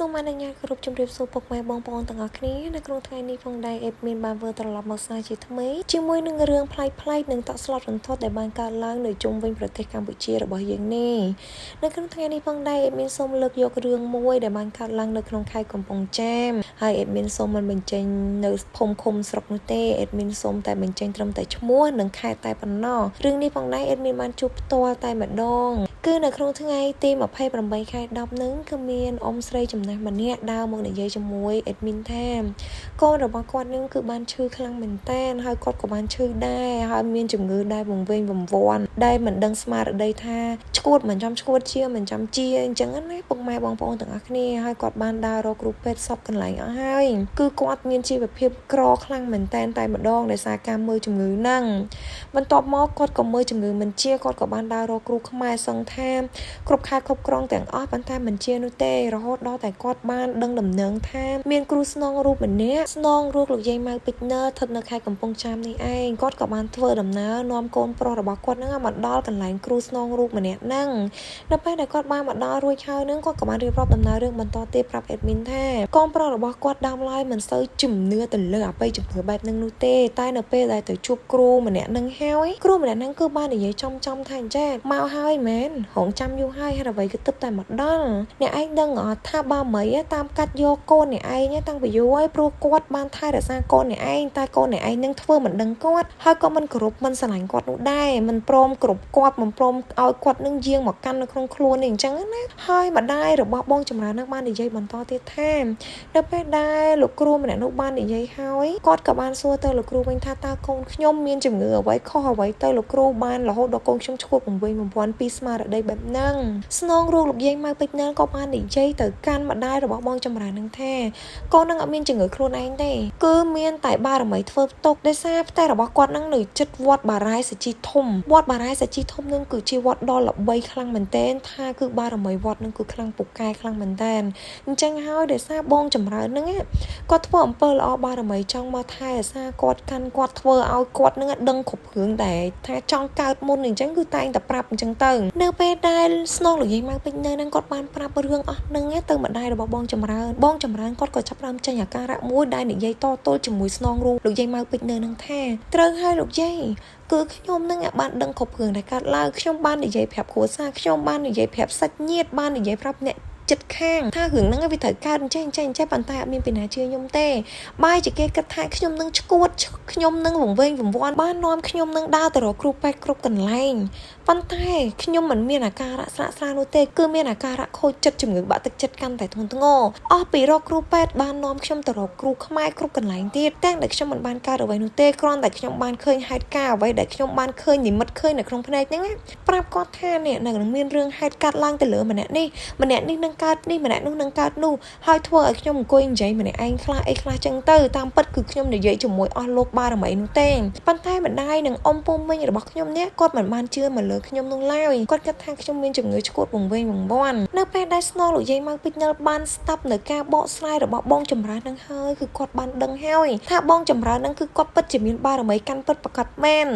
សូមអនុញ្ញាតគោរពជម្រាបសួរពុកម៉ែបងប្អូនទាំងអស់គ្នានៅក្នុងថ្ងៃនេះផងដែរអេបមានបានធ្វើត្រឡប់មកស្នាជាថ្មីជាមួយនឹងរឿងប្លែកៗនិងតក់ស្លុតរន្ធត់ដែលបានកើតឡើងនៅជុំវិញប្រទេសកម្ពុជារបស់យើងនេះនៅក្នុងថ្ងៃនេះផងដែរអេបមានសូមលើកយករឿងមួយដែលបានកើតឡើងនៅក្នុងខេត្តកំពង់ចាមហើយអេបមានសូមមិនបញ្ចេញនៅភូមិឃុំស្រុកនោះទេអេបមានសូមតែបញ្ចេញត្រឹមតែឈ្មោះនិងខេត្តតែប៉ុណ្ណោះរឿងនេះផងដែរអេបមានបានជួបផ្ទាល់តែម្ដងគឺនៅក្នុងថ្ងៃទី28ខែ10ហ្នឹងគឺមានអ៊ំស្រីចំណាស់ម្នាក់ដើរមកនិយាយជាមួយអេដមីនថាកូនរបស់គាត់នឹងគឺបានឈឺខ្លាំងមែនតើហើយគាត់ក៏បានឈឺដែរហើយមានជំងឺដែរវង្វេងវង្វាន់ដែលមិនដឹងស្មារតីថាឈួតមិនចាំឈួតជាមិនចាំជាអញ្ចឹងណាពុកម៉ែបងប្អូនទាំងអស់គ្នាហើយគាត់បានដើររកគ្រូពេទ្យសពកន្លែងអស់ហើយគឺគាត់មានជីវភាពក្រខ្លាំងមែនតើតែម្ដងដោយសារការមើលជំងឺហ្នឹងបន្ទាប់មកគាត់ក៏មើលជំងឺមិនជាគាត់ក៏បានដើររកគ្រូខ្មែរសង្ឃថាគ្រប់ខែគ្រប់គ្រងទាំងអស់ប៉ុន្តែមិនជានោះទេរហូតដល់តែគាត់បានដឹងដំណឹងថាមានគ្រូស្នងរូបម្នាក់ស្នងរូបលោកយាយម៉ៅពេជ្រណឺស្ថិតនៅខេត្តកំពង់ចាមនេះឯងគាត់ក៏បានធ្វើដំណើរនាំកូនប្រុសរបស់គាត់នឹងមកដល់កន្លែងគ្រូស្នងរូបម្នាក់ហ្នឹងនៅពេលដែលគាត់បានមកដល់រួចហើយនឹងគាត់ក៏បានរៀបរាប់ដំណើររឿងបន្តទៀតប្រាប់អេដមីនថាកូនប្រុសរបស់គាត់ដើមឡើយមិនសូវជំនឿទៅលើអបិយជំនឿបែបហ្នឹងនោះទេតែនៅពេលដែលទៅជួបគ្រូម្នាក់ហ្នឹងហើយគ្រូម្នាក់ហ្នឹងគឺបាននិយាយចំថាអញ្ចឹងមកហើយមែនរងចាំយូរហើយហេតុអ្វីគឺទឹកតែមកដល់អ្នកឯងដឹងអត់ថាបើមិនតាមកាត់យកកូនអ្នកឯងតាំងពីយូរហើយព្រោះគាត់បានថែរក្សាកូនអ្នកឯងតែកូនអ្នកឯងនឹងធ្វើមិនដឹងគាត់ហើយក៏មិនគោរពមិនស្រឡាញ់គាត់នោះដែរមិនព្រមគ្រប់គាត់មិនព្រមឲ្យគាត់នឹងយាងមកកាន់នៅក្នុងខ្លួននេះអញ្ចឹងណាហើយម្ដាយរបស់បងចម្រើននឹងបាននិយាយបន្តទៀតថានៅពេលដែលលោកគ្រូម្នាក់នោះបាននិយាយហើយគាត់ក៏បានសួរទៅលោកគ្រូវិញថាតើកូនខ្ញុំមានជំងឺអ្វីខុសអ្វីទៅលោកគ្រូបានរហូតដល់កូនខ្ញុំឈួតវង្វេងវង្វាន់ពីស្មារតីបែបហ្នឹងស្នងរូបលោកយាយម៉ៅពេជ្រណឺក៏បាននិយាយទៅកាន់ម្ដាយរបស់បងចម្រើននឹងថាកូននឹងអត់មានជំងឺខ្លួនឯងទេគឺមានតែបារមីធ្វើផ្ទុកដោយសារផ្ទះរបស់គាត់នឹងនៅជិតវត្តបារាយសជីធំវត្តបារាយសជីធំនឹងគឺជាវត្តដ៏ល្បីខ្លាំងមែនទែនថាគឺបារមីវត្តនឹងគឺខ្លាំងពូកែខ្លាំងមែនទែនអញ្ចឹងហើយដោយសារបងចម្រើននឹងគាត់ធ្វើអំពើល្អបារមីចង់មកថែរក្សាគាត់កាន់គាត់ធ្វើឲ្យគាត់នឹងដឹងគ្រប់រឿងដែរថាចង់កើតមុនអញ្ចឹងគឺតែងតែប្រាប់អញ្ចឹងទៅនៅពេលដែលស្នងលោកយាយម៉ៅពេជ្រណឺនឹងគាត់បានប្រាប់រឿងអស់នឹងទៅម្ដាយរបស់បងចម្រើនគាត់ក៏ចាប់ផ្ដើមចេញអាការៈមួយដែលនិយាយតទល់ជាមួយស្នងរូបលោកយាយម៉ៅពេជ្រណឺនឹងថាត្រូវហើយលោកយាយគឺខ្ញុំនឹងបានដឹងគ្រប់រឿងដែលកើតឡើងខ្ញុំបាននិយាយប្រាប់គ្រួសារខ្ញុំបាននិយាយប្រាប់សាច់ញាតិបាននិយាយប្រាប់អ្នកចិត្តខាងថារឿងហ្នឹងវាត្រូវកើតអញ្ចឹងប៉ុន្តែអត់មានពីណាជឿខ្ញុំទេបាយជាគេគិតថាខ្ញុំនឹងឈួតខ្ញុំនឹងវង្វេងវង្វាន់បាននាំខ្ញុំនឹងដើរទៅរកគ្រូពេទ្យគ្រប់កន្លែងប៉ុន្តែខ្ញុំមិនមានអាការៈស្រាក់ស្រានោះទេគឺមានអាការៈខូចចិត្តជំងឺបាក់ទឹកចិត្តកាន់តែធ្ងន់ធ្ងរអស់ពីរកគ្រូពេទ្យបាននាំខ្ញុំទៅរកគ្រូខ្មែរគ្រប់កន្លែងទៀតទាំងដែលខ្ញុំមិនបានកើតអ្វីនោះទេគ្រាន់តែខ្ញុំបានឃើញហេតុការណ៍អ្វីដែលខ្ញុំបានឃើញនិមិត្តឃើញនៅក្នុងភ្នែកហ្នឹងប្រាប់គាត់ថានេះនឹងមានរឿងហេតុកាត់ឡើងទៅលើម្នាក់នេះនឹងកើតនេះម្នាក់នោះនឹងកើតនោះហើយធ្វើឲ្យខ្ញុំអង្គុយនិយាយម្នាក់ឯងខ្លះអីខ្លះចឹងទៅតាមពិតគឺខ្ញុំនិយាយជាមួយអស់លោកបារមីនោះទេប៉ុន្តែម្ដាយនិងអ៊ំពូមីងរបស់ខ្ញុំនេះគាត់មិនបានជឿមកលើខ្ញុំនោះឡើយគាត់គិតថាខ្ញុំមានជំងឺឈួតវង្វេងវង្វាន់នៅពេលដែលស្នងលោកយាយម៉ៅពេជ្រណឺបានស្ដាប់នៅការបកស្រាយរបស់បងចម្រើននឹងហើយគឺគាត់បានដឹងហើយថាបងចម្រើននឹងគឺគាត់ពិតជាមានបារមីកាន់ពិតប្រកបមែន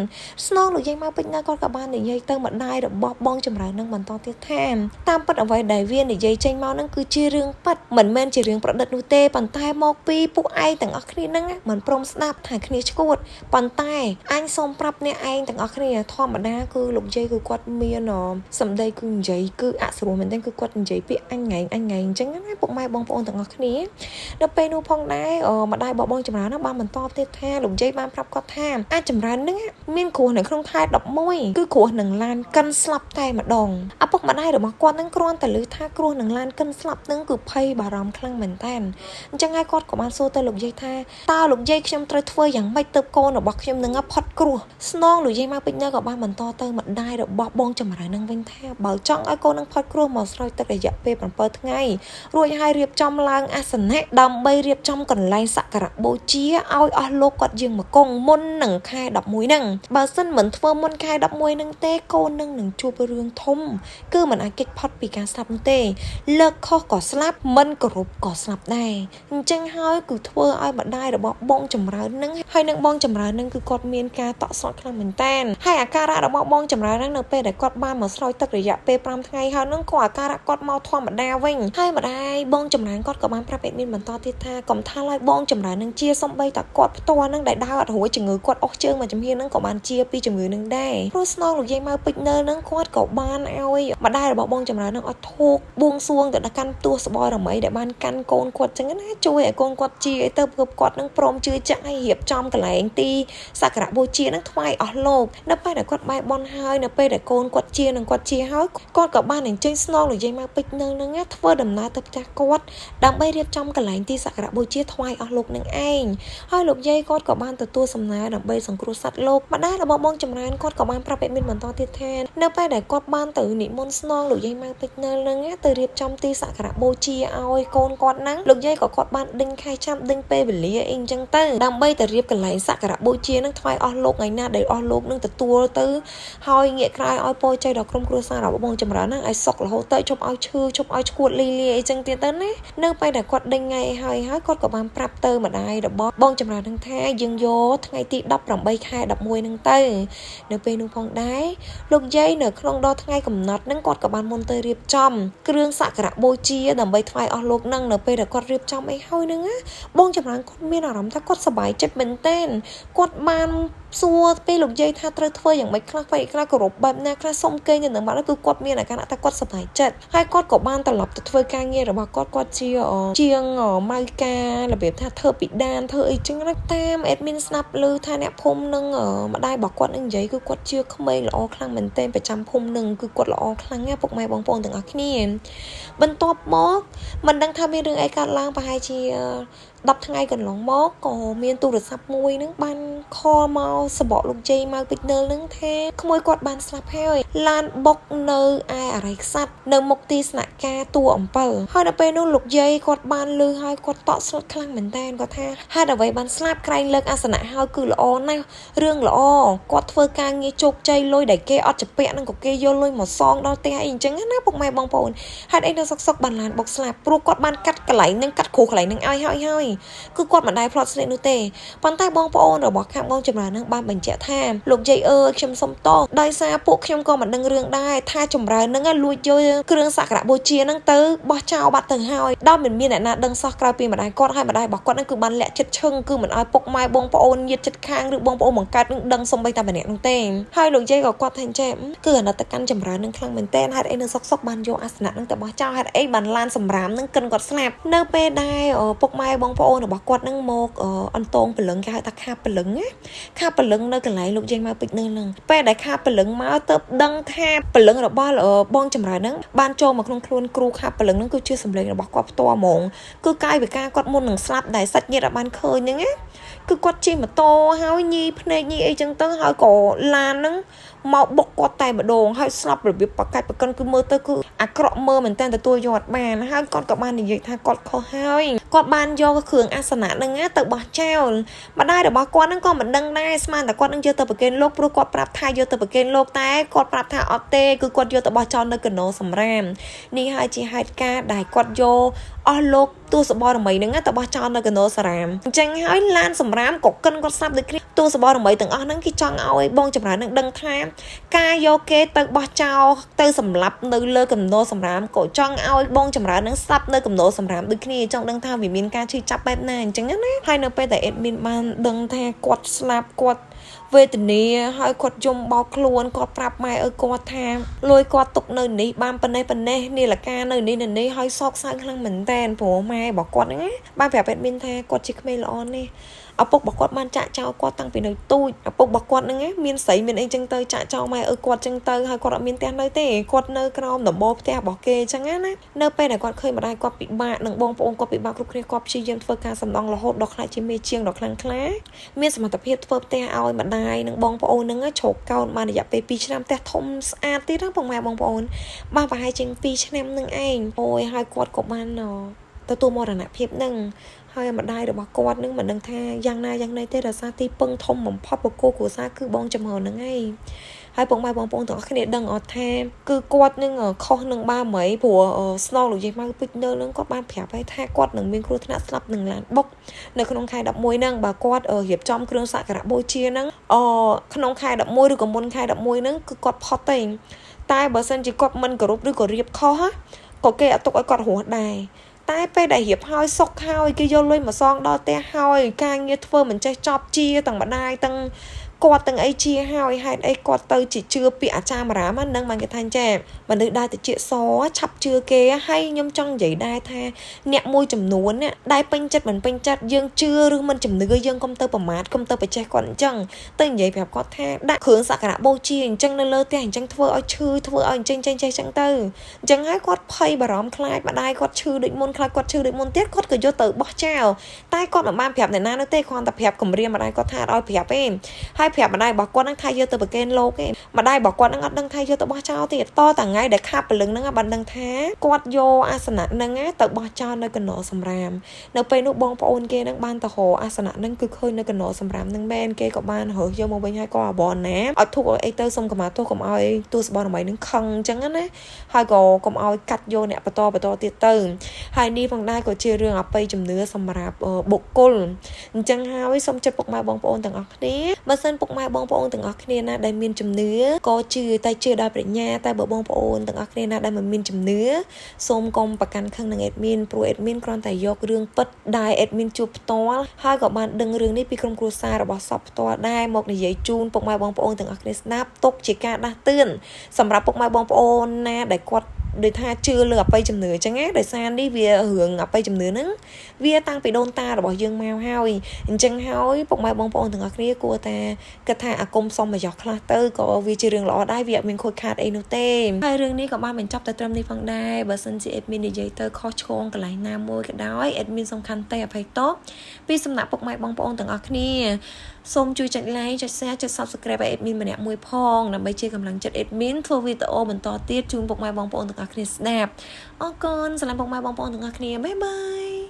ស្នងលោកយាយម៉ៅពេជ្រណឺគាត់ក៏បាននិយាយទៅម្ដាយរបស់បងចម្រើននឹងបន្តទៀតថាតាមពិតអ្វីដែលវានិយាយចេញមកនឹងគឺជារឿងប៉ັດមិនមែនជារឿងប្រឌិតនោះទេប៉ុន្តែមកពីពួកឯងទាំងអស់គ្នាហ្នឹងមិនព្រមស្ដាប់ថាគ្នាឈួតប៉ុន្តែអញសូមប្រាប់អ្នកឯងទាំងអស់គ្នាធម្មតាគឺលោកយាយគឺគាត់មានសម្ដីគឺនិយាយគឺអសុរមែនទេគឺគាត់និយាយពាក្យអញងែងអញ្ចឹងណាពុកម៉ែបងប្អូនទាំងអស់គ្នាដល់ពេលនោះផងដែរម្ដាយបងចម្រើនបានបន្តទៀតថាលោកយាយបានប្រាប់គាត់ថាអាចចម្រើនហ្នឹងមានគ្រោះនៅក្នុងខែ11គឺគ្រោះនឹងឡានកិនស្លាប់តែម្ដងឪពុកម្ដាយរបស់គាត់ហ្នឹងគ្រាន់តែឮថាគ្រោះនឹងឡានកិនស្លាប់ហ្នឹងគឺភ័យបារម្ភខ្លាំងមែនតើអញ្ចឹងហើយគាត់ក៏បានសួរទៅលោកយាយថាតើលោកយាយខ្ញុំត្រូវធ្វើយ៉ាងម៉េចទៅកូនរបស់ខ្ញុំនឹងផុតគ្រោះស្នងលោកយាយម៉ៅពេជ្រណឺក៏បានបន្តទៅម្ដាយរបស់បងចម្រើននឹងវិញថាបើចង់ឲ្យកូននឹងផុតគ្រោះមកស្រោចទឹករយៈពេល7ថ្ងៃរួចហើយរៀបចំឡើងអាសនៈដើម្បីរៀបចំកន្លែងសក្ការៈបូជាឲ្យអស់លោកគាត់យាងមកគង់មុននឹងខែ11ហ្នឹងបើសិនមិនធ្វើមុនខែ11ហ្នឹងទេកូននឹងជួបរឿងធំ គឺមិនអាចគេចផុតពីការស្លាប់នោះទេលើកខុសក៏ស្លាប់មិនគោរពក៏ស្លាប់ដែរអញ្ចឹងហើយគឺធ្វើឲ្យម្ដាយរបស់បងចម្រើននឹងហើយនឹងបងចម្រើននឹងគឺគាត់មានការតក់ស្លុតខ្លាំងមែនតើហើយអាការៈរបស់បងចម្រើននឹងនៅពេលដែលគាត់បានមកស្រោចទឹករយៈពេល5ថ្ងៃហើយនឹងក៏អាការៈគាត់មកធម្មតាវិញហើយម្ដាយបងចម្រើនគាត់ក៏បានប្រាប់អេដមីនបន្តទៀតថាកុំថាឲ្យបងចម្រើននឹងជាសំបីតាគាត់ផ្ទាល់នឹងដែលដើរអត់រួចជំងឺគាត់អស់ជើងមួយជំហាននឹងក៏បានជាពីជំងឺនឹងដែរព្រោះស្នងលោកយាយម៉ៅពេជ្រនៅនឹងគាត់ក៏បានឲ្យម្ដាយរបស់បងចម្រើននឹងអត់ធូបបួងសួងទៅដល់កាន់ទួសបរមីដែលបានកាន់កូនគាត់ចឹងណាជួយឲ្យកូនគាត់ជាឲ្យទៅគាត់នឹងព្រមជឿចាក់ឲ្យរៀបចំកន្លែងទីសក្ការៈបូជានឹងថ្វាយអស់លោកនៅពេលដែលគាត់បែបបន់ហើយនៅពេលដែលកូនគាត់ជានឹងគាត់ជាហើយគាត់ក៏បានអញ្ជើញស្នងលោកយាយម៉ៅពេជ្រនឹងធ្វើដំណើរទៅផ្ទះគាត់ដើម្បីរៀបចំកន្លែងទីសក្ការៈបូជាថ្វាយអស់លោកនឹងឯងហើយលោកយាយគាត់ក៏បានទទួលសំណើដើម្បីសង្គ្រោះសត្វលោកម្ដាយរបស់បងចម្រើនគាត់ក៏បានប្រាប់អេដមីនបន្តទៀតថានៅពេលដែលគាត់បានទៅនិមន្តស្នងលោកយាយម៉ៅពេជ្រនឹងទៅរៀបចំទីសក្ការៈបូជាឲ្យកូនគាត់ហ្នឹងលោកយាយក៏គាត់បានដេញខែចាំដេញពេលវេលាអីអញ្ចឹងទៅដើម្បីទៅរៀបកន្លែងសក្ការៈបូជានឹងថ្វាយអស់លោកថ្ងៃណាដែលអស់លោកនឹងទទួលទៅហើយងាកក្រោយឲ្យពរជ័យដល់ក្រុមគ្រួសាររបស់បងចម្រើនហ្នឹងឲ្យសុខរហូតទៅជប់ឲ្យឈឺជប់ឲ្យឈួតលីលាអីចឹងទៀតទៅណានៅពេលដែលគាត់ដេញថ្ងៃហើយគាត់ក៏បានប្រាប់ទៅម្ដាយរបស់បងចម្រើននឹងថាយើងយកថ្ងៃទី18ខែ11ហ្នឹងទៅនៅពេលនោះផងដែរលោកយាយនៅក្នុងដល់ថ្ងៃកំណត់ហ្នឹងគាត់ក៏បានមុនទៅរៀបចំគ្រឿងសក្ការៈបូជាដើម្បីថ្វាយអស់លោកហ្នឹងនៅពេលដែលគាត់រៀបចំអីហើយហ្នឹងបងចម្រើនគាត់មានអារម្មណ៍ថាគាត់សប្បាយចិត្តមែនទែនគាត់បានសួរពេលលោកយាយថាត្រូវធ្វើយ៉ាងម៉េចខ្លះខ្លះគោរពបែបណាខ្លះសុំគេនៅនឹងមកគឺគាត់មានអាការៈថាគាត់សប្បាយចិត្តហើយគាត់ក៏បានត្រឡប់ទៅធ្វើការងាររបស់គាត់ជាជាងម៉ៅការរបៀបថាធ្វើពីដានធ្វើអីចឹងតាមអេដមីនស្ដាប់ឮថាអ្នកភូមិនឹងម្ដាយរបស់គាត់នឹងនិយាយគឺគាត់ជាក្មេងល្អខ្លាំងមែនទែនប្រចាំភូមិនឹងគឺគាត់ល្អខ្លាំងណាស់ពុកម៉ែបងប្អូនទាំងអស់គ្នាបន្ទាប់មកមិនដឹងថាមានរឿងអីកើតឡើងប្រហែលជា10ថ្ងៃកន្លងមកក៏មានទូរស័ព្ទមួយនឹងបានខលមកសបកលោកជ័យម៉ៅពេជ្រនឹងថាក្មួយគាត់បានស្លាប់ហើយឡានបុកនៅឯអរិយខ្សាត់នៅមុខទីស្នាក់ការតួអំពិលហើយដល់ពេលនោះលោកយាយគាត់បានលឺហើយគាត់តក់ស្លុតខ្លាំងមែនតើគាត់ថាហេតុអ្វីបានស្លាប់ក្រែងលើកអាសនៈហើយគឺល្អណាស់រឿងល្អគាត់ធ្វើការងារជោគជ័យលុយដែលគេអត់ជពាក់នឹងក៏គេយកលុយមកសងដល់ផ្ទះអីអញ្ចឹងណាពុកម៉ែបងប្អូនហេតុអីនៅសុកបានឡានបុកស្លាប់ព្រោះគាត់បានកាត់កន្លែងនឹងកាត់គ្រូកន្លែងនឹងឲ្យហើយគឺគាត់មិនដែលផ្លត់ស្នេហ៍នោះទេប៉ុន្តែបងប្អូនរបស់ខាងបងចម្រើននឹងបានបញ្ជាក់ថាលោកយាយអើយខ្ញុំសុំទោសដោយសារពួកខ្ញុំក៏មិនដឹងរឿងដែរថាចម្រើននឹងលួចយកគ្រឿងសក្ការៈបូជានឹងទៅបោះចោលបាត់ទៅហើយដោយមិនមានអ្នកណាដឹងសោះក្រៅពីម្ដាយគាត់ហើយម្ដាយរបស់គាត់នឹងគឺបានលាក់ចិត្តឈឹងគឺមិនឲ្យពុកម៉ែបងប្អូនញាតិជិតខាងឬបងប្អូនបង្កើតនឹងដឹងសំបីតែម្នាក់នោះទេហើយលោកយាយក៏គាត់ថាចេះគឺអាណិតកម្មចម្រើននឹងខ្លាំងមែនតើហេតុអីនៅសុកបានយកអាសនៈនឹងទៅបោះចោលហេតុអីបានឡានសម្រាមនឹងកិនគាត់ស្លាប់នៅពេលដែលពុកម៉ែបងប្អូនរបស់គាត់នឹងមកអន្តងព្រលឹងគេហៅថាខាព្រលឹងណាខាព្រលឹងនៅកន្លែងលោកយាយម៉ៅពេជ្រនឹងពេលដែលខាព្រលឹងមកទៅដឹងថាព្រលឹងរបស់បងចម្រើននឹងបានចូលមកក្នុងខ្លួនគ្រូខាព្រលឹងនឹងគឺជាសម្លេងរបស់គាត់ផ្ទាល់ហ្មងគឺកាយវិការគាត់មុននឹងស្លាប់ដែលសាច់ញាតិអាចបានឃើញហ្នឹងណាគឺគាត់ជិះម៉ូតូហើយញីភ្នែកញីអីចឹងទៅហើយក៏ឡានហ្នឹងមកបុកគាត់តែម្ដងហើយស្លាប់របៀបប្រកាច់ប្រកិនគឺមើលទៅគឺអាក្រក់មើលមែនតើទទួលយកអត់បានហើយគាត់ក៏បាននិយាយថាគាត់ខុសហើយគាត់បានយកគ្រឿងអាសនៈហ្នឹងទៅបោះចោលម្ដាយរបស់គាត់ហ្នឹងក៏មិនដឹងដែរស្មានតែគាត់នឹងយកទៅប្រគេនលោកព្រោះគាត់ប្រាប់ថាយកទៅប្រគេនលោកតែគាត់ប្រាប់ថាអត់ទេគឺគាត់យកទៅបោះចោលនៅកណ្ដោសម្រាមនេះហើយជាហេតុការណ៍ដែលគាត់យកអស់លោកទូសបរមីហ្នឹងទៅបោះចោលនៅកណ្ដោសារ៉ាមអញ្ចឹងហើយឡានសម្រាមក៏កិនគាត់ស្លាប់ដូចគ្នាទូសបរមីទាំងអស់ហ្នឹងគេចង់ឲ្យបងចម្រើននឹងដឹងថាការយកគេទៅបោះចោលទៅសម្លាប់នៅលើកណ្ដោសម្រាមក៏ចង់ឲ្យបងចម្រើននឹងស្លាប់នៅកណ្ដោសម្រាមដូចគ្នាចង់ដឹងថាវាមានការឈឺចាប់បែបណាអញ្ចឹងណាហើយនៅពេលដែលអេដមីនបានដឹងថាគាត់ស្លាប់គាត់វេទនាហើយគាត់យំបោកខ្លួនគាត់ប្រាប់ម៉ែគាត់ថាលួយគាត់ទុកនៅនេះបានប៉ុណ្ណេះនីលកានៅនេះហើយសោកសៅខ្លាំងមែនតែនព្រោះម៉ែរបស់គាត់ហ្នឹងបានប្រាប់អេដមីនថាគាត់ជាក្មេងល្អនេះឪពុករបស់គាត់បានចាក់ចោលគាត់តាំងពីនៅទូចឪពុករបស់គាត់ហ្នឹងមានស្រីមានអីចឹងទៅចាក់ចោលម៉ែគាត់ចឹងទៅហើយគាត់អត់មានផ្ទះនៅទេគាត់នៅក្រោមដំបូលផ្ទះរបស់គេចឹងណានៅពេលដែលគាត់ឃើញម្ដាយគាត់ពិបាកនិងបងប្អូនគាត់ពិបាកគ្រប់គ្នាគាត់ព្យាយាមធ្វើការសំដងរហូតដល់ខ្លាចជាមេជាងដ៏ខ្លាំងក្លាមានសមត្ថភាពធ្វើផ្ទះឲ្យម្ដាយនិងបងប្អូនហ្នឹងជ្រកកោនបានរយៈពេល2ឆ្នាំផ្ទះធំស្អាតទៀតណាបងម៉ែបងប្អូនបានប្រហែលជាង2ឆ្នាំនឹងឯងអូយហើយគាត់ក៏បានទទួលមរណភាពនឹងហើយម្ដាយរបស់គាត់នឹងមិនដឹងថាយ៉ាងណាទេរសារទីពឹងធំបំផុតបកគោគ្រួសារគឺបងចំហហ្នឹងឯង ហើយពុកម៉ែបងប្អូនទាំងអស់គ្នាដឹងអត់ថាគឺគាត់នឹងខុសនឹងបាមីព្រោះស្នងលោកយាយម៉ៅពេជ្រនៅនឹងគាត់បានប្រាប់ឲ្យថាគាត់នឹងមានគ្រោះថ្នាក់ស្លាប់នឹងឡានបុកនៅក្នុងខែ11ហ្នឹងបើគាត់រៀបចំគ្រឿងសក្ការបូជាហ្នឹងក្នុងខែ11ឬក៏មុនខែ11ហ្នឹងគឺគាត់ផុតទេតែបើសិនជាគាត់មិនគោរពឬក៏រៀបខុសក៏គេអត់ទុកឲ្យគាត់រស់ដែរតែពេលដែលរៀបហើយសុកហើយគេយកលុយមកសងដល់ផ្ទះហើយការងារធ្វើមិនចេះចប់ជាទាំងម្ដាយទាំងគាត់ទាំងអីជាហើយហេតុអីគាត់ទៅជាជឿពាក្យអាចារ្យបារាមហ្នឹងបានគេថាចាមនុស្សដែលតិចសឆាប់ជឿគេហើយខ្ញុំចង់និយាយដែរថាអ្នកមួយចំនួនដែលពេញចិត្តមិនពេញចិត្តយើងជឿឬមិនជំនឿយើងកុំទៅប្រមាថកុំទៅបច្ចេះគាត់អញ្ចឹងទៅនិយាយប្រាប់គាត់ថាដាក់គ្រឿងសក្ការបូជាអញ្ចឹងនៅលើផ្ទះអញ្ចឹងធ្វើឲ្យឈឺធ្វើឲ្យអញ្ចឹងចេះអញ្ចឹងទៅអញ្ចឹងហើយគាត់ភ័យបារម្ភខ្លាចម្ដាយគាត់ឈឺដូចមុនខ្លាចគាត់ឈឺដូចមុនទៀតគាត់ក៏យកទៅបោះចោលតែគាត់មិនបានប្រាប់អ្នកណានោះទេគ្រាន់តែប្រាប់គម្រាមម្ដាយគាត់ថាឲ្យប្រាប់ទេហើយប្រាប់ម្ដាយរបស់គាត់នឹងថាយកទៅប្រកេនលោកឯងម្ដាយរបស់គាត់នឹងអត់ដឹងថាយកទៅបោះចោលទៀតតតែថ្ងៃដែលខាប់ព្រលឹងហ្នឹងបានដឹងថាគាត់យកអាសនៈហ្នឹងទៅបោះចោលនៅកណ្ដោសម្រាមនៅពេលនោះបងប្អូនគេនឹងបានទៅរកអាសនៈហ្នឹងគឺឃើញនៅកណ្ដោសម្រាមហ្នឹងមែនគេក៏បានរើសយកមកវិញហើយក៏អបអរណាឲ្យធុកអីទៅសុំកម្មាទោសកុំឲ្យទូសបរមីនឹងខឹងអញ្ចឹងណាហើយក៏កុំឲ្យកាត់យកអ្នកបន្តទៀតទៅហើយនេះផងដែរក៏ជារឿងអបិយជំនឿសម្រាប់បុគ្គលអញ្ចឹងហើយសូមចិត្តពុកម៉ែបងប្អូនទាំងអស់គ្នាបើសិនពុកម៉ែបងប្អូនទាំងអស់គ្នាណាដែលមានជំនឿក៏ជឿតែជឿដោយប្រាជ្ញាតែបើបងប្អូនទាំងអស់គ្នាណាដែលមិនមានជំនឿសូមកុំប្រកាន់ខឹងនឹងអេដមីនព្រោះអេដមីនគ្រាន់តែយករឿងពិតដែលអេដមីនជួបផ្ទាល់ហើយក៏បានដឹងរឿងនេះពីក្រុមគ្រួសាររបស់សពផ្ទាល់ដែរមកនិយាយជូនពុកម៉ែបងប្អូនទាំងអស់គ្នាស្ដាប់ទុកជាការដាស់តឿនសម្រាប់ពុកម៉ែបងប្អូនណាដែលគាត់ដោយថាជឿលើអបិយជំនឿអញ្ចឹងណាដោយសារនេះវារឿងអបិយជំនឿហ្នឹងវាតាំងពីដូនតារបស់យើងមកហើយអញ្ចឹងហើយពុកម៉ែបងប្អូនទាំងអស់គ្នាគួរតែគិតថាអាគមសុំប្រយោជន៍ខ្លះទៅក៏វាជារឿងល្អដែរវាអត់មានខូចខាតអីនោះទេហើយរឿងនេះក៏បានបញ្ចប់តែត្រឹមនេះផងដែរបើសិនជាអេដមីននិយាយទៅខុសឆ្គងកន្លែងណាមួយក៏ដោយអេដមីនសំខាន់តែអភ័យទោសពីសំណាក់ពុកម៉ែបងប្អូនទាំងអស់គ្នាសូមជួយចុច like ចុច share ចុច subscribe ឲ្យ admin ម្នាក់មួយផងដើម្បីជាកម្លាំងចិត្ត admin ធ្វើវីដេអូបន្តទៀតជូនពុកម៉ែបងប្អូនទាំងអស់គ្នាស្ដាប់អរគុណសម្រាប់ពុកម៉ែបងប្អូនទាំងអស់គ្នាបាយបាយ